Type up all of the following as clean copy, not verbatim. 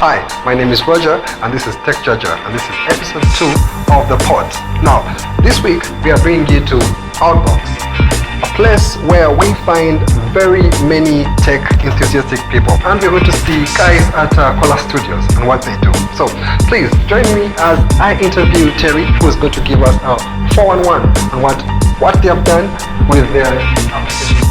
Hi, my name is Roger and this is Techjaja and this is episode 2 of the pod. Now, this week we are bringing you to Outbox, a place where we find very many tech enthusiastic people, and we're going to see guys at Kola Studios and what they do. So please join me as I interview Terry, who is going to give us a 411 on what they have done with their application.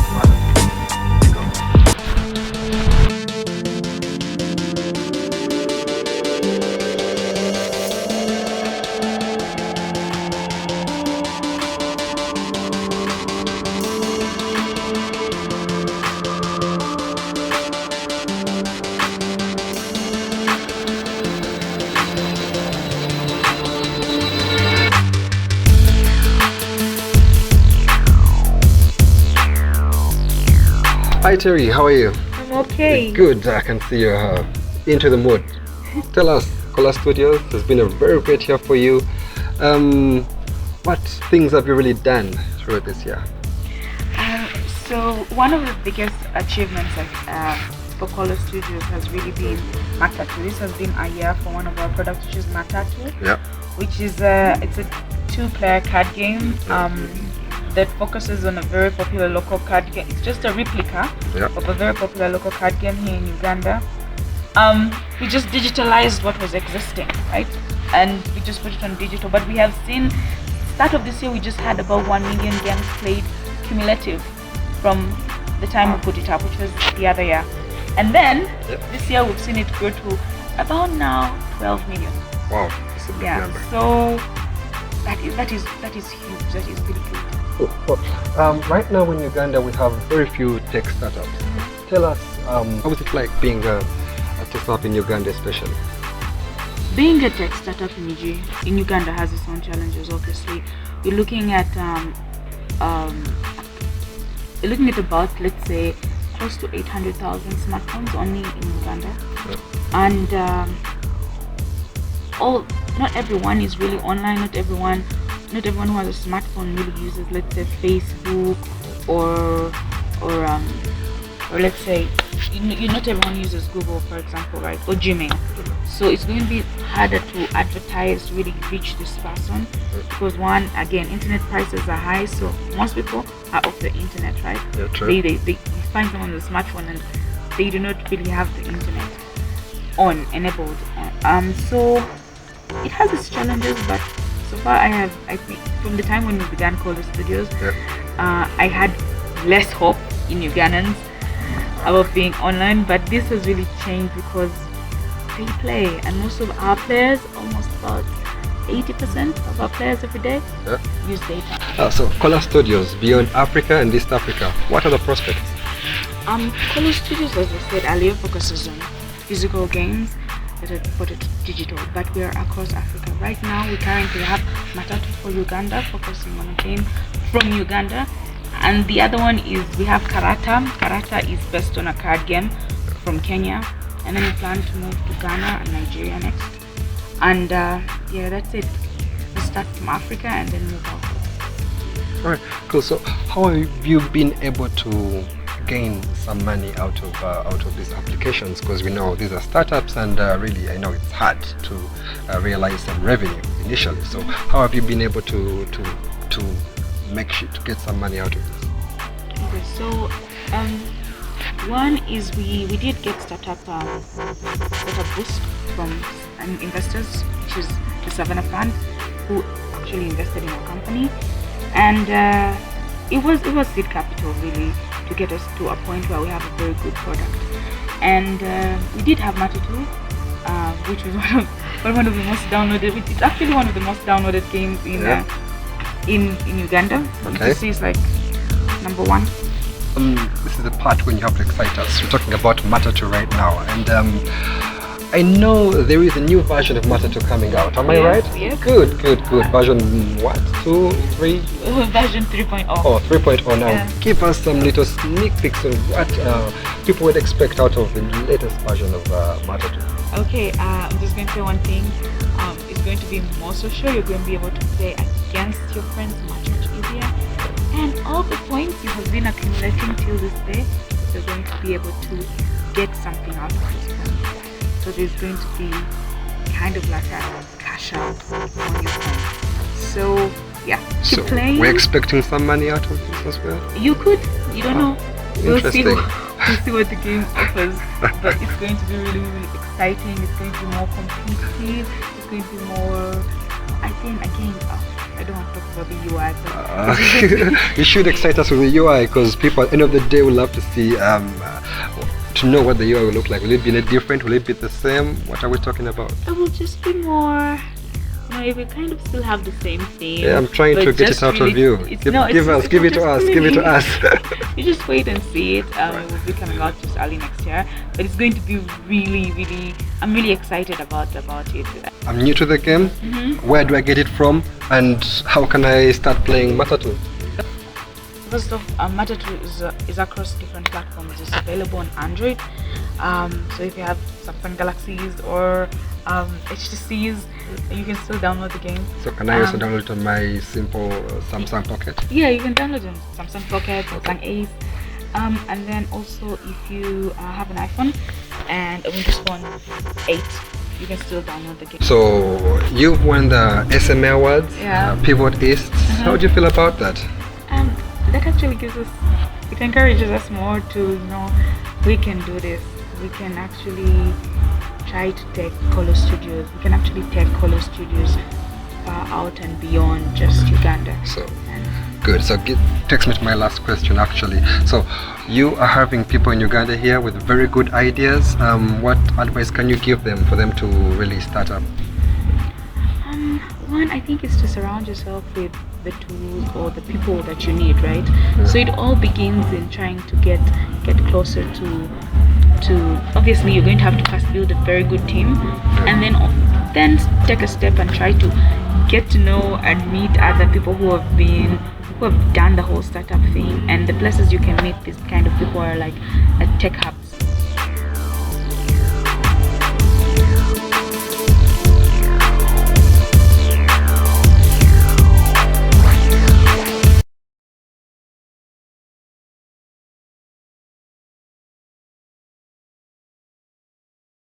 Hi Terry, how are you? I'm okay. Good, I can see you're into the mood. Tell us, Kola Studios has been a very great year for you. What things have you really done through this year? So one of the biggest achievements for Kola Studios has really been Matatu. This has been a year for one of our products, which is Matatu. Yeah. Which is it's a 2-player card game. That focuses on a very popular local card game. It's just a replica of a very popular local card game here in Uganda. We just digitalized what was existing, right? And we just put it on digital. But we have seen, start of this year, we just had about 1 million games played cumulative from the time we put it up, which was the other year. And then this year we've seen it grow to about now 12 million. Wow, that's a big number. So that is huge. That is really good. Right now in Uganda we have very few tech startups. Tell us, how is it like being a tech startup in Uganda especially? Being a tech startup in Uganda has its own challenges, obviously. You're looking at about, let's say, close to 800,000 smartphones only in Uganda. And not everyone is really online, not everyone who has a smartphone really uses, let's say, Facebook or let's say, not everyone uses Google, for example, right, or Gmail. So it's going to be harder to advertise, really reach this person, because one, again, internet prices are high, so most people are off the internet, right? Yeah, true. They find someone with a smartphone and they do not really have the internet enabled. So it has its challenges, but so far I think from the time when we began Kola Studios, I had less hope in Ugandans about being online, but this has really changed because they play, and most of our players, almost about 80% of our players every day use data. So Kola Studios, beyond Africa and East Africa, what are the prospects? Kola Studios, as I said earlier, focuses on physical games that are put it digital, but we are across Africa. Right now we currently have Matatu for Uganda, focusing on a game from Uganda, and the other one is we have Karata. Karata is based on a card game from Kenya, and then we plan to move to Ghana and Nigeria next. And that's it. We start from Africa and then move out. Alright, cool. So how have you been able to gain some money out of these applications, because we know these are startups and really I know it's hard to realize some revenue initially. So how have you been able to get some money out of this? Okay, so one is we did get startup boost from investors, which is the Savannah Fund, who actually invested in our company, and it was seed capital really to get us to a point where we have a very good product. And we did have Matatu, which was one of the most downloaded. It's actually one of the most downloaded games in Uganda. Okay. This is like number 1. This is the part when you have to excite us. We're talking about Matatu right now, and I know there is a new version of Matatu coming out. Am I right? Yes. Good. Version what? 2, 3? Version 3.0. Oh, 3.0 now. Yeah. Give us some little sneak peeks of what people would expect out of the latest version of Matatu. Okay, I'm just going to say one thing. It's going to be more social. You're going to be able to play against your friends much easier. And all the points you have been accumulating till this day, you're going to be able to get something out of this point. So there's going to be kind of like a cash out on your phone. So yeah, keep playing. We're expecting some money out of this as well. You could, you don't know. We'll see. Interesting. We'll see what the game offers. But it's going to be really, really exciting. It's going to be more competitive. It's going to be more. I think again. I don't want to talk about the UI, but You should excite us with the UI, because people at the end of the day will love to see, to know what the UI will look like. Will it be any different? Will it be the same? What are we talking about? it will just be more. It will kind of still have the same theme. Yeah, I'm trying to get it out of you. Give it to us. You just wait and see it. It will be coming out just early next year, but it's going to be really, really. I'm really excited about it. I'm new to the game. Where do I get it from, and how can I start playing Matatu? First off, Matatu is across different platforms. It's available on Android. So if you have Samsung Galaxies or HTCs, you can still download the game. So can I also download it on my simple Samsung Pocket? Yeah, you can download it on Samsung Pocket, Samsung Ace. And then also if you have an iPhone and a Windows Phone 8, you can still download the game. So you've won the SMA Awards, Pivot East. How do you feel about that? That actually it encourages us more to, we can do this. We can actually try to take Kola Studios. We can actually take Kola Studios out and beyond just Uganda. So good. So takes me to my last question actually. So you are having people in Uganda here with very good ideas. What advice can you give them for them to really start up? One, I think, is to surround yourself with the tools or the people that you need, right? So it all begins in trying to get closer to obviously you're going to have to first build a very good team, and then take a step and try to get to know and meet other people who have done the whole startup thing. And the places you can meet these kind of people are like tech hubs.